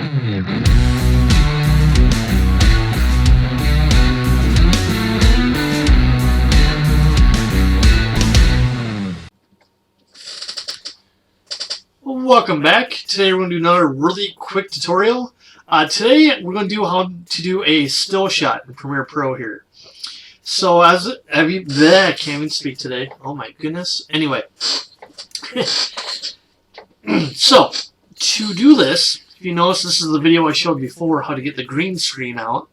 Welcome back. Today we're going to do another really quick tutorial. Today we're going to do how to do a still shot in Premiere Pro here. So I can't even speak today. Oh my goodness. Anyway. So to do this, if you notice, this is the video I showed before, how to get the green screen out.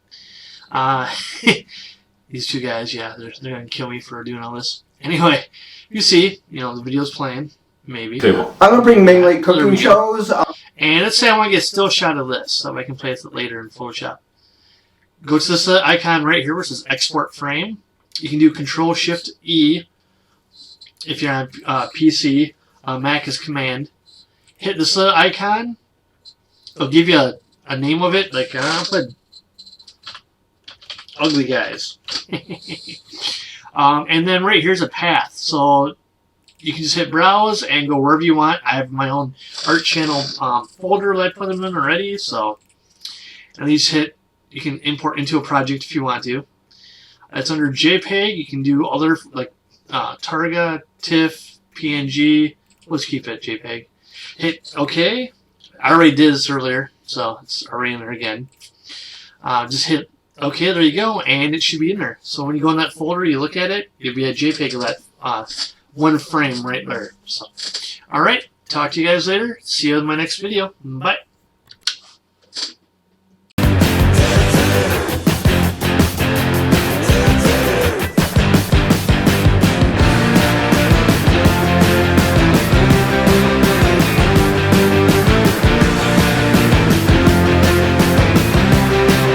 These two guys, yeah, they're going to kill me for doing all this. Anyway, you see, the video's playing. Maybe. I'm gonna bring mainly cooking shows. And let's say I want to get a still shot of this, so I can play it later in Photoshop. Go to this icon right here, which is Export Frame. You can do Control-Shift-E if you're on PC. Mac is Command. Hit this icon. It'll give you a name of it, like I'll put Ugly Guys. And then right here's a path. So you can just hit browse and go wherever you want. I have my own art channel folder that I put them in already. So, and you just hit, you can import into a project if you want to. It's under JPEG. You can do other like Targa, TIFF, PNG. Let's keep it JPEG. Hit OK. I already did this earlier, so it's already in there again. Just hit OK. There you go, and it should be in there. So when you go in that folder, you look at it, you'll be a JPEG of that. One frame right there. So, alright, talk to you guys later. See you in my next video. Bye.